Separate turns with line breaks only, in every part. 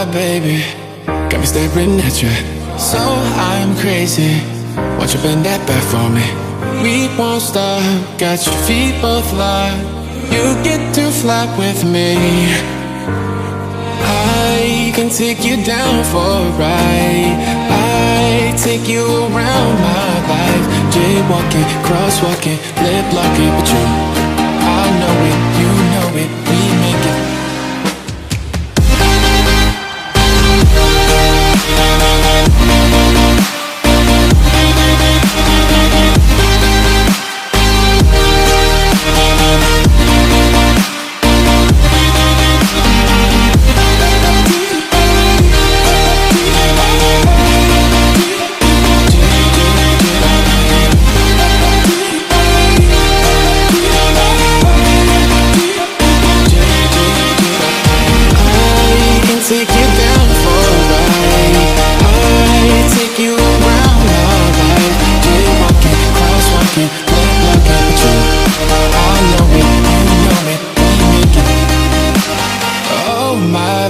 my baby got me staring at you, so I'm crazy. Won't you bend that back for me? We won't stop, got your feet both locked. You get to fly with me. I can take you down for a ride. I take you around my life. Jaywalking, crosswalking, lip locking, but you, I know it, you know it, we make it.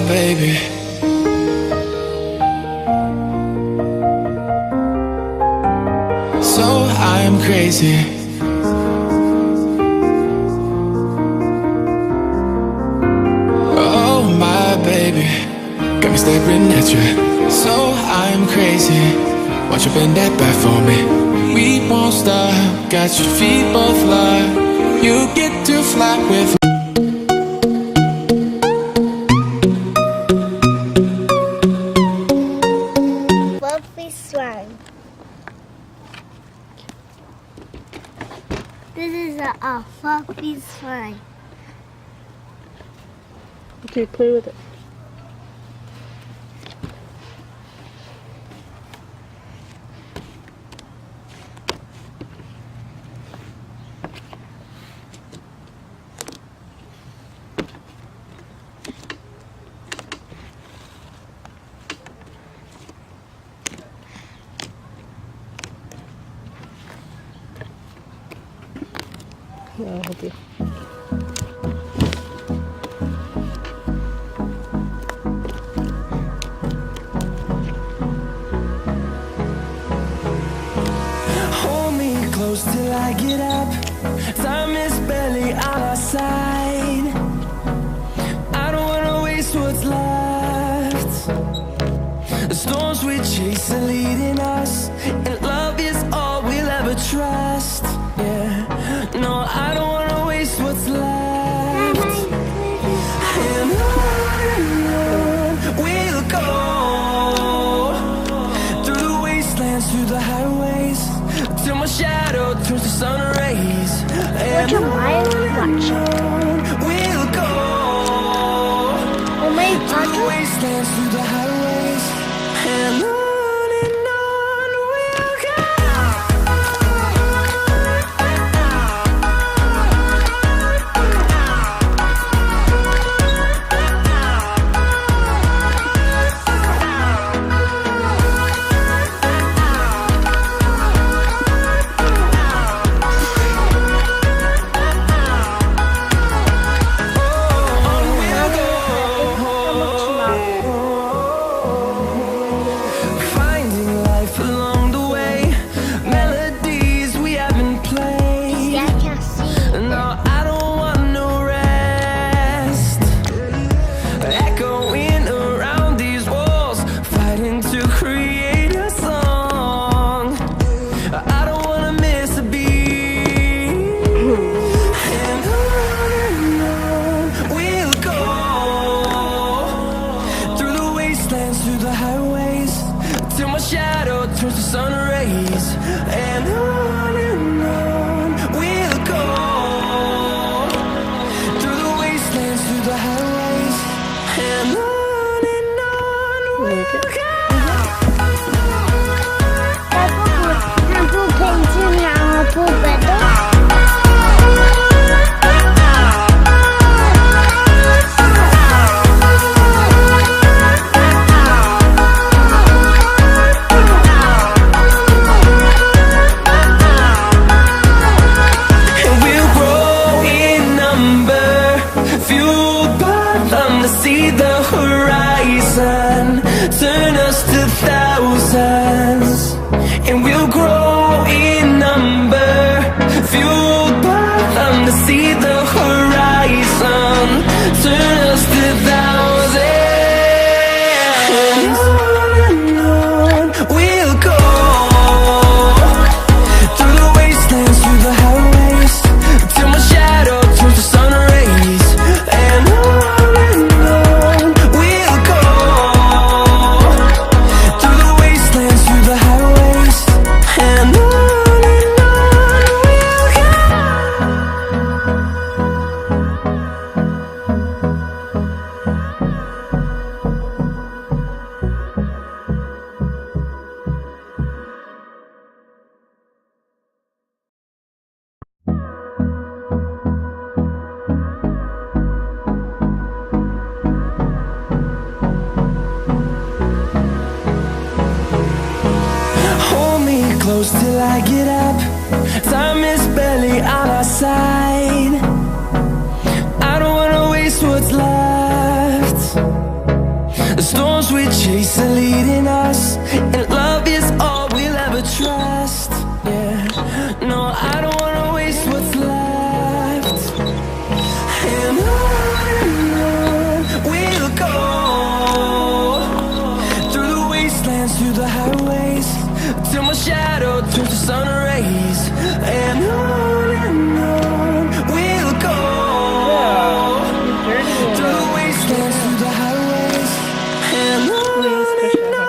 Baby, so I'm crazy. Oh my baby, got me staring at you, so I'm crazy. Won't you bend that back for me? We won't stop, got your feet both locked. You get to fly with me.
This is a fluffy slime.
Okay, play with it. Yeah, I'll help you.
Hold me close till I get up. Time is barely on our side. I don't wanna waste what's left. The storms we chase are leading us, and love is all we'll ever trust. Yeah, no, I don't wanna waste what's left. And on we'll go, through the wastelands, through the highways, till my shadow turns to sun rays. And on we'll go, through the wastelands, through the highways, and on. Through the highways, till my shadow turns to sun rays. And on we'll go, through the wastelands, through the highways, and on we'll go.
它不可以这样，不可以。
See the horizon. us to thousands, and we'll grow in number, fueled by them to see the horizon. Turn us to thousands, and on we'll go, through the wastelands, through the highways, till my shadow turns to sun rays. And on we'll go, through the wastelands, through the highways, and on we'll go. Hold me close till I get up. Time is barely on our side. I don't wanna waste what's left. The storms we chase are leading us, and love is all we'll ever trust. Yeah, no, I don't wanna waste what's left. And on we'll go, through the wastelands, through the highways, till my shadow turns to sun rays. And on we'll go, through the wastelands, through the highways, and on we'll go.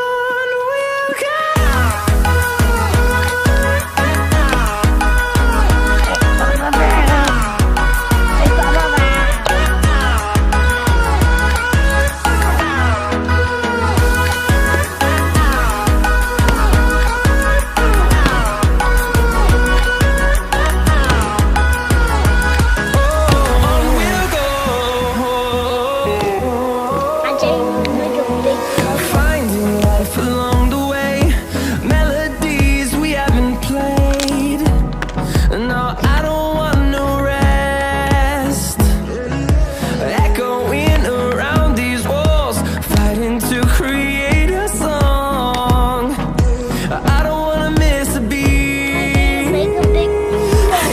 Finding life along the way, melodies we haven't played. No, I don't want no rest. Echoing around these walls, fighting to create a song. I don't wanna miss a beat.
Make a big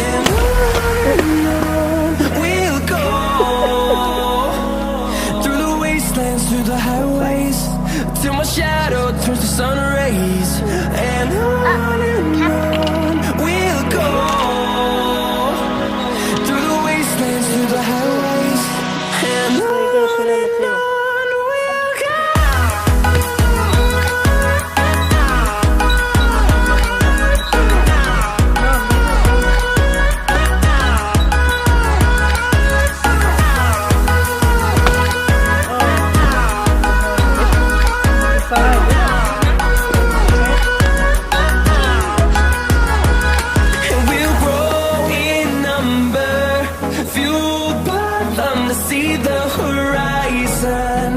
And on we'll go, through the wastelands, through the highways, till my shadow turns to sun rays. And on we'll go, through the wastelands, through the highways, and on we'll go. And we'll grow in number, fueled by them to see the horizon.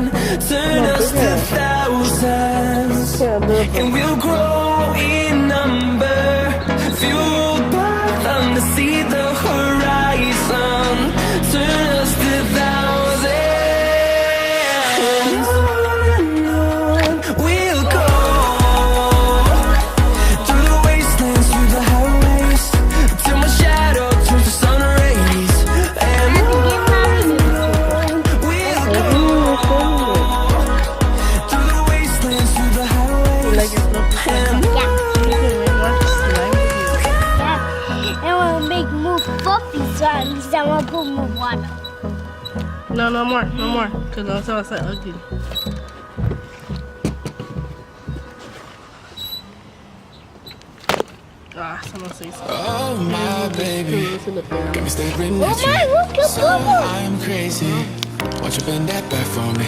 Turn us to thousands, and we'll grow in number, fueled by them to see the horizon. Turn us to thousands, and on we'll go, through the wastelands, through the highways, till my shadow turns to sun rays. And on we'll go, through the wastelands, through the highways, and on
I want to make more fluffy songs. I want to put more water.
No, no more, because that's how I said ugly. Someone say something.
Oh my baby, got me staring at
Oh my,
you.
look at
So
Bubba.
I'm crazy. Won't you bend that back for me?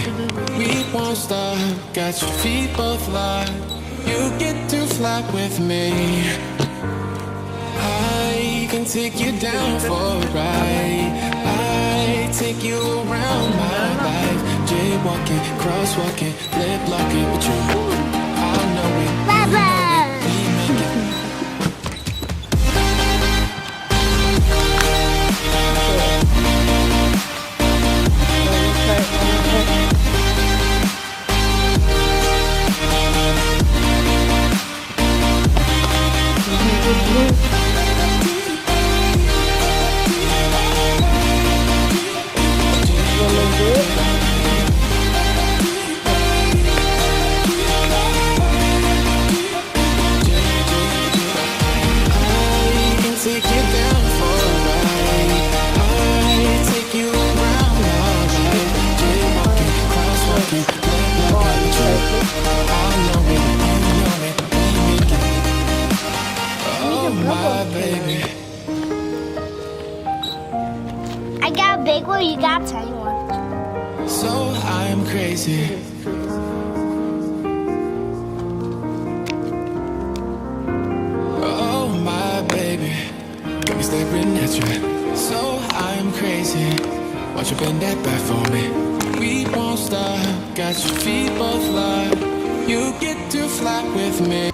We won't stop. Got your feet both locked. You get to fly with me. I can take you down for a ride. I take you around my life. Jaywalking, crosswalking, lip locking, but you, I know it.
Baba.
We make it. I can take you down for a ride. I take you around my life. Jaywalking, crosswalking, love trip. I know it, you know it, we make it. Oh my baby.
I got a big one, you got a tiny one.
So I'm crazy. Oh my baby, got me staring at you. So I'm crazy. Watch you bend that back for me. We won't stop. Got your feet both locked. You get to fly with me.